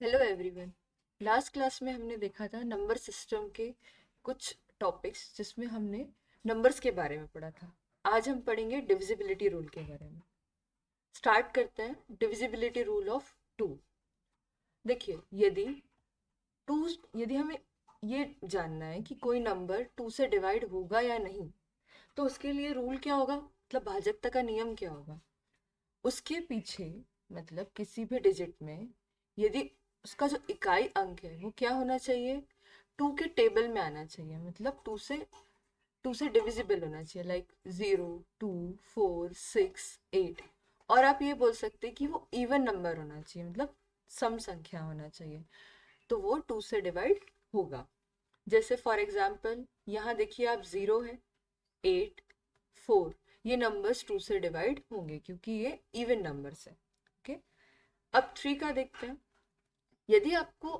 Hello everyone. Last class में हमने देखा था नंबर सिस्टम के कुछ टॉपिक्स जिसमें हमने नंबर्स के बारे में पढ़ा था। आज हम पढ़ेंगे डिविजिबिलिटी रूल के बारे में। स्टार्ट करते हैं डिविजिबिलिटी रूल ऑफ टू। देखिए, टू यदि हमें ये जानना है कि कोई नंबर टू से डिवाइड होगा या नहीं, तो उसके लिए रूल क्या होगा, मतलब भाजकता का नियम क्या होगा। उसके पीछे, मतलब किसी भी डिजिट में यदि उसका जो इकाई अंक है वो क्या होना चाहिए, टू के टेबल में आना चाहिए, मतलब टू से डिविजिबल होना चाहिए, लाइक 0, 2, 4, 6, 8। और आप ये बोल सकते हैं कि वो इवन नंबर होना चाहिए, मतलब सम संख्या होना चाहिए, तो वो टू से डिवाइड होगा। जैसे फॉर एग्जाम्पल यहाँ देखिए, आप 0 है, 8, 4, ये नंबर्स टू से डिवाइड होंगे क्योंकि ये इवन नंबर्स है। ओके, अब थ्री का देखते हैं। यदि आपको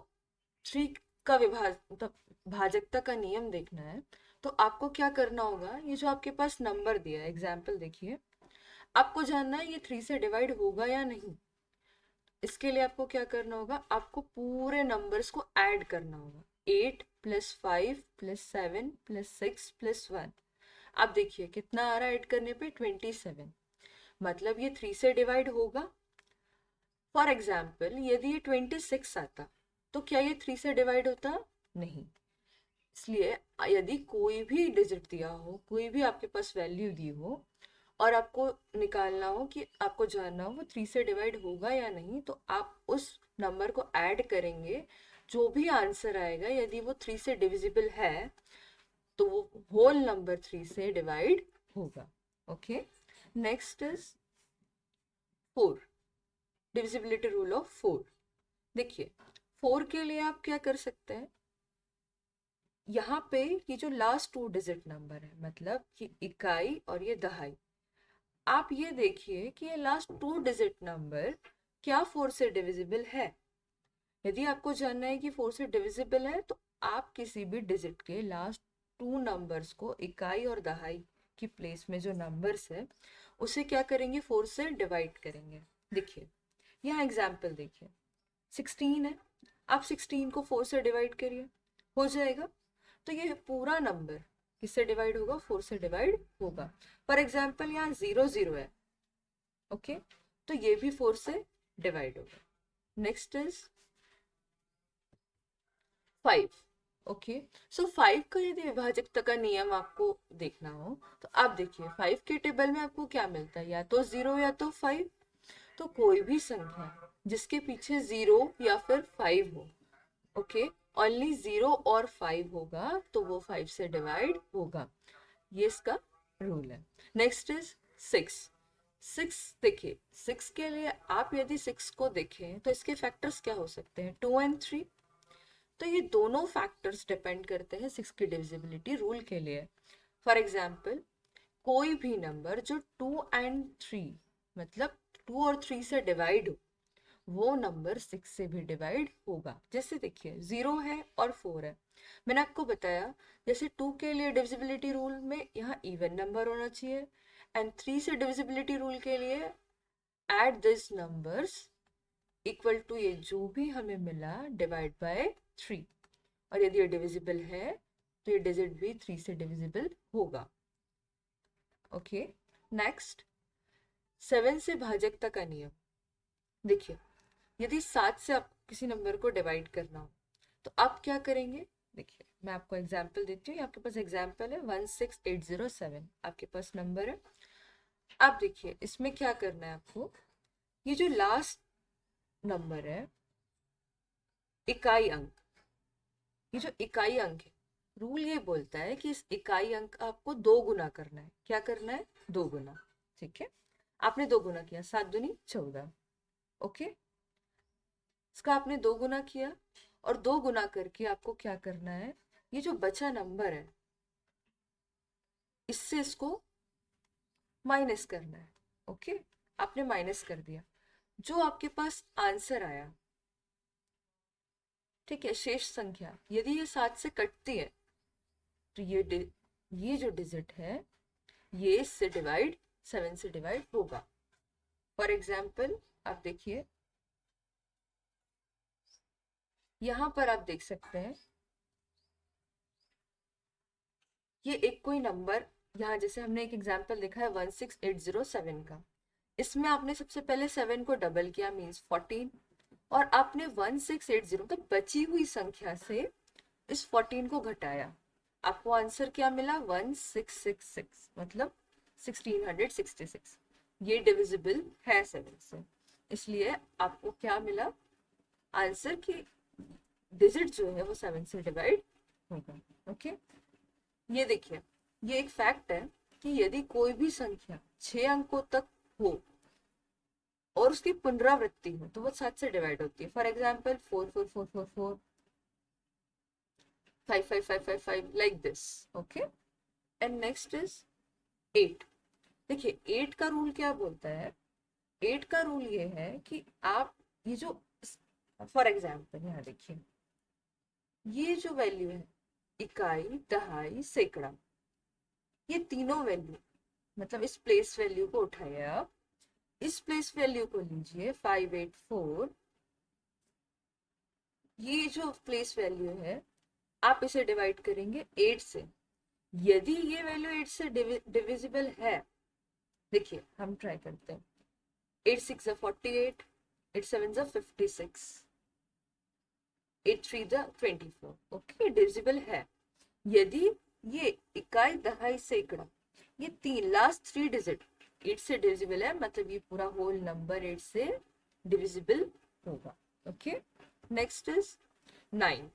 थ्री का मतलब भाजकता का नियम देखना है, तो आपको क्या करना होगा, ये जो आपके पास नंबर दिया है, एग्जाम्पल देखिए, आपको जानना है ये थ्री से डिवाइड होगा या नहीं। इसके लिए आपको क्या करना होगा, आपको पूरे नंबर्स को ऐड करना होगा। 8 + 5 + 7 + 6 + 1। आप देखिए कितना आ रहा है, ऐड करने पे 27, मतलब ये थ्री से डिवाइड होगा। फॉर एग्जाम्पल यदि ये 26 आता, तो क्या ये थ्री से डिवाइड होता? नहीं। इसलिए यदि कोई भी डिजिट दिया हो, कोई भी आपके पास वैल्यू दी हो, और आपको निकालना हो कि आपको जानना हो वो थ्री से डिवाइड होगा या नहीं, तो आप उस नंबर को ऐड करेंगे। जो भी आंसर आएगा, यदि वो थ्री से डिविजिबल है, तो वो होल नंबर थ्री से डिवाइड होगा। Okay, next is four, divisibility rule of four. देखिए, फोर के लिए आप क्या कर सकते हैं, यहाँ पे ये जो लास्ट टू डिजिट नंबर है, मतलब ये इकाई और ये दहाई, आप ये देखिए कि ये लास्ट टू डिजिट नंबर क्या फोर से डिविजिबल है। यदि आपको जानना है कि फोर से डिविजिबल है, तो आप किसी भी डिजिट के लास्ट टू नंबर्स को, इकाई और दहाई की प्लेस में जो नंबर्स है, उसे क्या करेंगे, फोर से डिवाइड करेंगे। देखिए, यहाँ एग्जाम्पल देखिए, 16 है, आप 16 को 4 से डिवाइड करिए, हो जाएगा। तो ये पूरा नंबर किससे डिवाइड होगा, 4 से डिवाइड होगा। फॉर एग्जाम्पल यहाँ 0 0 है, ओके, तो ये भी 4 से डिवाइड होगा। Next is 5। ओके, सो 5 का यदि विभाजकता का नियम आपको देखना हो, तो आप देखिए 5 के टेबल में आपको क्या मिलता है, या तो 0 या तो 5। तो कोई भी संख्या जिसके पीछे 0 या फिर 5 हो, ओके, ओनली 0 और 5 होगा, तो वो 5 से डिवाइड होगा। ये इसका रूल है। Next is 6। 6 देखिए, 6 के लिए आप यदि 6 को देखें तो इसके फैक्टर्स क्या हो सकते हैं, 2 एंड 3। तो ये दोनों फैक्टर्स डिपेंड करते हैं 6 की डिविजिबिलिटी रूल के लिए। फॉर एग्जाम्पल, कोई भी नंबर जो 2 एंड 3, मतलब 2 और 3 से डिवाइड हो, वो नंबर 6 से भी डिवाइड होगा। जैसे देखिए, 0 है और 4 है, मैंने आपको बताया, जैसे 2 के लिए डिविजिबिलिटी रूल में यहाँ इवन नंबर होना चाहिए, एंड 3 से डिविजिबिलिटी रूल के लिए add this numbers equal to ये जो भी हमें मिला डिवाइड बाय 3। और यदि ये डिविजिबल है, तो ये डिजिट भी 3 से डिविजिबल होगा। ओके, नेक्स्ट, 7 से भाजकता का नियम। देखिए, यदि 7 से आप किसी नंबर को डिवाइड करना हो, तो आप क्या करेंगे। देखिए, मैं आपको एग्जाम्पल देती हूँ, आपके पास एग्जाम्पल है 16807, आपके पास नंबर है। आप देखिए इसमें क्या करना है आपको, ये जो लास्ट नंबर है, इकाई अंक, ये जो इकाई अंक है, रूल ये बोलता है कि इस इकाई अंक का आपको दो गुना करना है। क्या करना है, दो गुना। ठीक है, आपने दो गुना किया, 7 दूनी 14। ओके, इसका आपने दो गुना किया, और दो गुना करके आपको क्या करना है, ये जो बचा नंबर है, इससे इसको माइनस करना है। ओके, आपने माइनस कर दिया, जो आपके पास आंसर आया, ठीक है, शेष संख्या, यदि ये 7 से कटती है, तो ये जो डिजिट है, ये इससे डिवाइड, 7 से डिवाइड होगा। फॉर एग्जाम्पल आप देखिए, यहाँ पर आप देख सकते हैं ये एक कोई नंबर, यहाँ जैसे हमने एक एग्जांपल देखा है 16807 का, इसमें आपने सबसे पहले 7 को डबल किया मींस 14, और आपने 1680 मतलब बची हुई संख्या से इस 14 को घटाया, आपको आंसर क्या मिला 1666 मतलब 1666। ये डिविजिबल है 7 से, इसलिए आपको क्या मिला आंसर की डिजिट जो है वो 7 से डिवाइड होगा। ओके, ये देखिए, ये एक फैक्ट है कि यदि कोई भी संख्या 6 अंकों तक हो और उसकी पुनरावृत्ति हो तो वो 7 से डिवाइड होती है। For example 44444, 55555 like this. Okay, and next is 8। देखिए 8 का रूल क्या बोलता है, 8 का रूल ये है कि आप ये जो, फॉर एग्जाम्पल यहाँ देखिए, ये जो वैल्यू है इकाई, दहाई, सैकड़ा, ये तीनों वैल्यू मतलब इस प्लेस वैल्यू को उठाइए आप, इस प्लेस वैल्यू को लीजिए 584, ये जो प्लेस वैल्यू है आप इसे डिवाइड करेंगे 8 से। यदि ये वैल्यू 8 से डिविजिबल है, देखिए हम ट्राई करते हैं, 8 6 48, 8 7 56, 8 3 24। ओके, डिविजिबल है। यदि ये इकाई, दहाई, सैकड़ा, ये तीन लास्ट 3 डिजिट 8 से डिविजिबल है, मतलब ये पूरा होल नंबर 8 से डिविजिबल होगा। Okay, next is 9।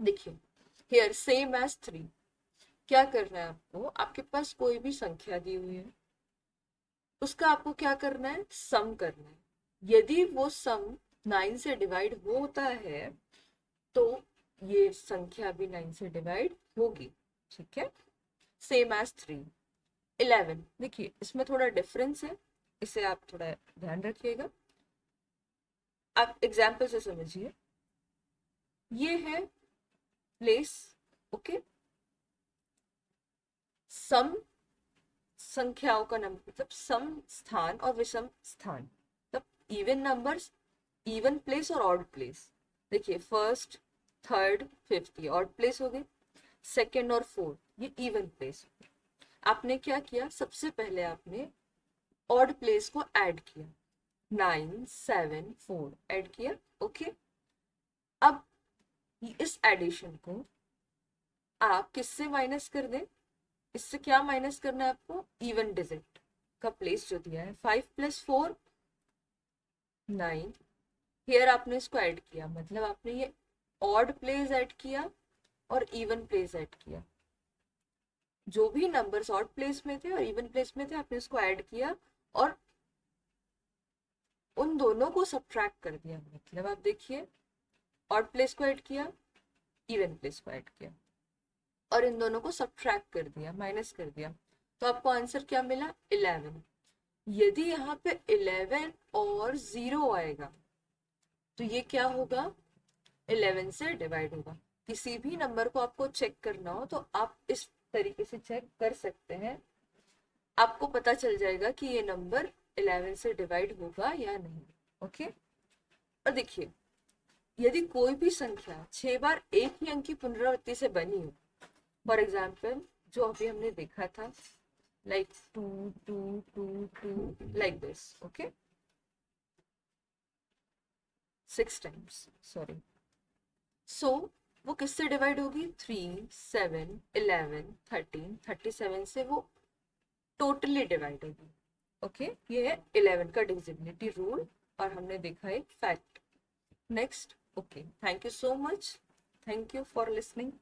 देखिए हियर सेम एज 3, क्या करना है आपको, आपके पास कोई भी संख्या दी हुई है, उसका आपको क्या करना है, सम करना है। यदि वो सम 9 से डिवाइड होता है तो ये संख्या भी 9 से डिवाइड होगी। ठीक है, सेम एज 3। 11, देखिए इसमें थोड़ा डिफरेंस है, इसे आप थोड़ा ध्यान रखिएगा, आप एग्जाम्पल से समझिए। ये है प्लेस, ओके, सम संख्याओं का नंबर मतलब सम स्थान और विषम स्थान, मतलब इवन नंबर्स, इवन प्लेस और ऑड प्लेस। देखिए फर्स्ट, थर्ड, फिफ्थ ये ऑड प्लेस हो गए, सेकेंड और फोर्थ ये इवन प्लेस। आपने क्या किया, सबसे पहले आपने ऑड प्लेस को ऐड किया, 9 7 4 ऐड किया। ओके, अब इस एडिशन को आप किससे माइनस कर दें, इससे क्या माइनस करना है आपको, इवन डिजिट का प्लेस जो दिया है, 5 + 4 9। हियर आपने इसको ऐड किया, मतलब आपने ये ऑड प्लेस ऐड किया और इवन प्लेस ऐड किया, जो भी नंबर्स ऑड प्लेस में थे और इवन प्लेस में थे आपने इसको ऐड किया और उन दोनों को सब्ट्रैक्ट कर दिया। मतलब आप देखिए, ऑड प्लेस को ऐड किया, इवन प्लेस को ऐड किया और इन दोनों को सब्ट्रैक्ट कर दिया, माइनस कर दिया, तो आपको आंसर क्या मिला 11। यदि यहाँ पे 11 और 0 आएगा तो ये क्या होगा, 11 से डिवाइड होगा। किसी भी नंबर को आपको चेक करना हो तो आप इस तरीके से चेक कर सकते हैं, आपको पता चल जाएगा कि ये नंबर 11 से डिवाइड होगा या नहीं। ओके, और देखिए यदि कोई भी संख्या 6 बार एक ही अंक की पुनरावृत्ति से बनी हो, फॉर एग्जाम्पल जो अभी हमने देखा था, like 2 2 2 2 like this. Okay, 6 times, sorry, so वो किससे डिवाइड होगी, 3 7 11 13 37 से वो टोटली डिवाइड होगी। ओके, ये है 11 का डिविजिबिलिटी रूल और हमने देखा एक fact. Next, okay, thank you so much, thank you for listening.